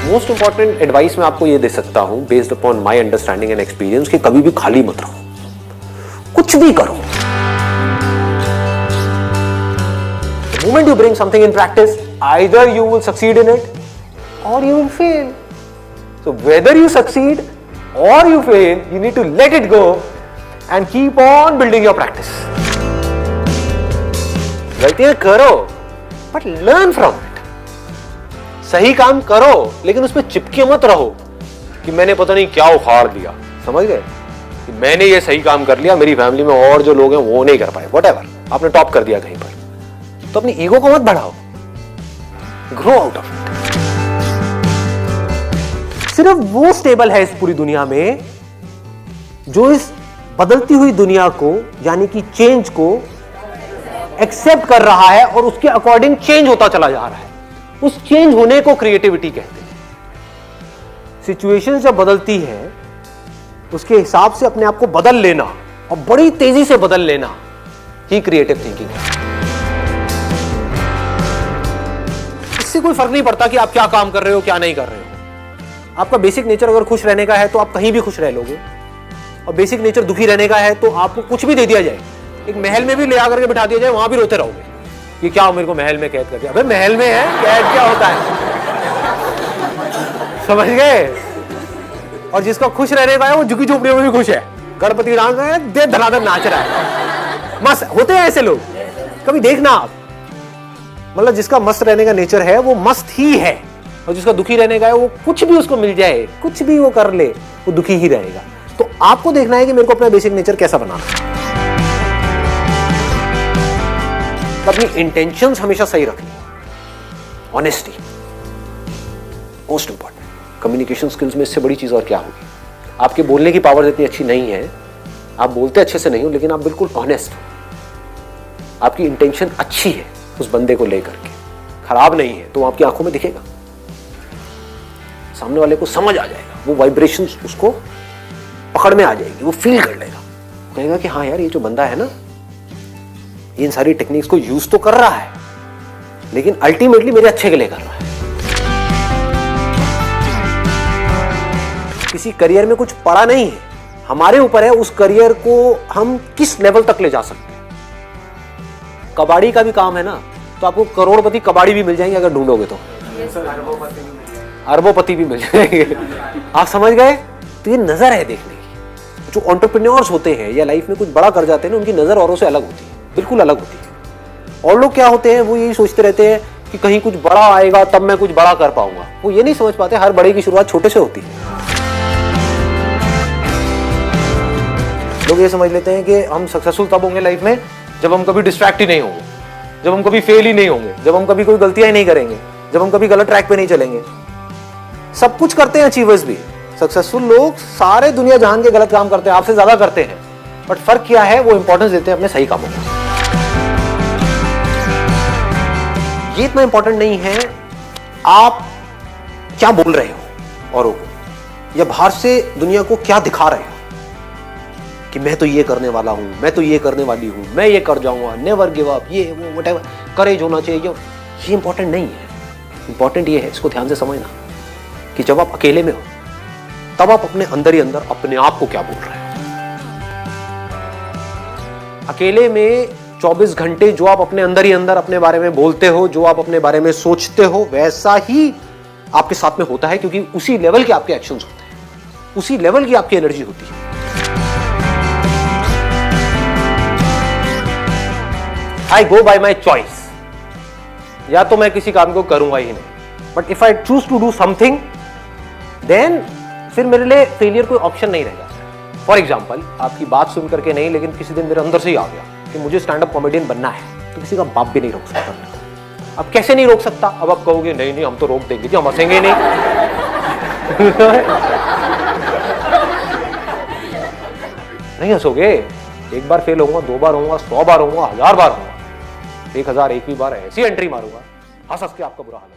Most important advice मैं आपको ये दे सकता हूं based upon my understanding and experience कि कभी भी खाली मत रहो, कुछ भी करो। The moment you bring something in practice, either you will succeed in it or you will fail. So whether you succeed or you fail, you need to let it go and keep on building your practice. गलतियां करो but learn from it. सही काम करो लेकिन उसमें चिपके मत रहो कि मैंने पता नहीं क्या उखाड़ दिया, समझ गए कि मैंने ये सही काम कर लिया, मेरी फैमिली में और जो लोग हैं वो नहीं कर पाए, व्हाटएवर, आपने टॉप कर दिया कहीं पर, तो अपनी ईगो को मत बढ़ाओ, ग्रो आउट ऑफ इट। सिर्फ वो स्टेबल है इस पूरी दुनिया में जो इस बदलती हुई दुनिया को यानी कि चेंज को एक्सेप्ट कर रहा है और उसके अकॉर्डिंग चेंज होता चला जा रहा है। उस चेंज होने को क्रिएटिविटी कहते हैं। सिचुएशन जब बदलती है उसके हिसाब से अपने आप को बदल लेना और बड़ी तेजी से बदल लेना ही क्रिएटिव थिंकिंग है। इससे कोई फर्क नहीं पड़ता कि आप क्या काम कर रहे हो क्या नहीं कर रहे हो। आपका बेसिक नेचर अगर खुश रहने का है तो आप कहीं भी खुश रह लोगे, और बेसिक नेचर दुखी रहने का है तो आपको कुछ भी दे दिया जाए, एक महल में भी ले आकर के बिठा दिया जाए, वहां भी रोते रहोगे कि क्या मेरे को महल में कैद कर दिया। अबे महल में है, कैद क्या होता है, समझ गए। और जिसका खुश रहने का है वो झुकी झोपड़ियों में भी खुश है, गणपति डांस है, दे धनाधन नाच रहा है, मस्त होते हैं ऐसे लोग। कभी देखना आप, मतलब जिसका मस्त रहने का नेचर है वो मस्त ही है, और जिसका दुखी रहने का है वो कुछ भी उसको मिल जाए, कुछ भी वो कर ले, वो दुखी ही रहेगा। तो आपको देखना है कि मेरे को अपना बेसिक नेचर कैसा बनाना है। अपनी इंटेंशंस हमेशा सही रखनी, honesty most important. Communication skills में इससे बड़ी चीज और क्या होगी। आपके बोलने की पावर इतनी अच्छी नहीं है, आप बोलते अच्छे से नहीं हो, लेकिन आप बिल्कुल ऑनेस्ट हो, आपकी इंटेंशन अच्छी है उस बंदे को लेकर के, खराब नहीं है, तो आपकी आंखों में दिखेगा, सामने वाले को समझ आ जाएगा, वो वाइब्रेशंस उसको पकड़ में आ जाएगी, वो फील कर लेगा, कहेगा कि हाँ यार ये जो बंदा है ना इन सारी टेक्निक्स को यूज तो कर रहा है लेकिन अल्टीमेटली मेरे अच्छे के लिए कर रहा है। किसी करियर में कुछ पड़ा नहीं है, हमारे ऊपर है उस करियर को हम किस लेवल तक ले जा सकते हैं। कबाड़ी का भी काम है ना, तो आपको करोड़पति कबाड़ी भी मिल जाएंगे अगर ढूंढोगे तो, अरबोपति भी मिल जाएंगे। आप समझ गए। तो ये नजर है देखने की। जो एंटरप्रेन्योर्स होते हैं या लाइफ में कुछ बड़ा कर जाते हैं ना, उनकी नजर औरों से अलग होती है, बिल्कुल अलग होती है। और लोग क्या होते हैं, वो यही सोचते रहते हैं कि कहीं कुछ बड़ा आएगा तब मैं कुछ बड़ा कर पाऊंगा। वो ये नहीं समझ पाते हर बड़े की शुरुआत छोटे से होती है। लोग ये समझ लेते हैं कि हम सक्सेसफुल तब होंगे लाइफ में जब हम कभी डिस्ट्रैक्ट ही नहीं होंगे, जब हम कभी फेल ही नहीं होंगे, जब हम कभी कोई गलतियां ही नहीं करेंगे, जब हम कभी गलत ट्रैक पे नहीं चलेंगे। सब कुछ करते हैं अचीवर्स भी, सक्सेसफुल लोग सारे दुनिया जहान के गलत काम करते हैं, आपसे ज्यादा करते हैं, बट फर्क क्या है, वो इंपॉर्टेंस देते हैं अपने सही कामों को। ये इतना इंपॉर्टेंट नहीं है आप क्या बोल रहे हो औरों को, या बाहर से दुनिया को क्या दिखा रहे हो कि मैं तो ये करने वाला हूं, मैं तो ये करने वाली हूं, मैं ये कर जाऊंगा, नेवर गिव अप, ये वो व्हाटएवर, करेज होना चाहिए। ये इंपॉर्टेंट नहीं है। इंपॉर्टेंट ये है, इसको ध्यान से समझना, कि जब आप अकेले में हो तब आप अपने अंदर ही अंदर अपने आप को क्या बोल रहे हो। अकेले में 24 घंटे जो आप अपने अंदर ही अंदर अपने बारे में बोलते हो, जो आप अपने बारे में सोचते हो, वैसा ही आपके साथ में होता है, क्योंकि उसी लेवल के आपके एक्शंस होते हैं, उसी लेवल की आपकी एनर्जी होती है। आई गो बाय माई चॉइस, या तो मैं किसी काम को करूंगा ही नहीं, but if I choose to do something then फिर मेरे लिए फेलियर कोई ऑप्शन नहीं रहेगा। फॉर एग्जाम्पल, आपकी बात सुन करके नहीं, लेकिन किसी दिन मेरे अंदर से ही आ गया कि मुझे स्टैंड अप कॉमेडियन बनना है, तो किसी का बाप भी नहीं रोक सकता। अब कैसे नहीं रोक सकता, अब आप कहोगे नहीं नहीं हम तो रोक देंगे जी, हम हंसेंगे नहीं। नहीं हंसोगे, एक बार फेल होऊंगा, 2 बार होऊंगा, 100 बार होऊंगा, 1000 बार होऊंगा, 1001वीं बार ऐसी एंट्री मारूंगा, हंस हंस के आपका बुरा हाल है।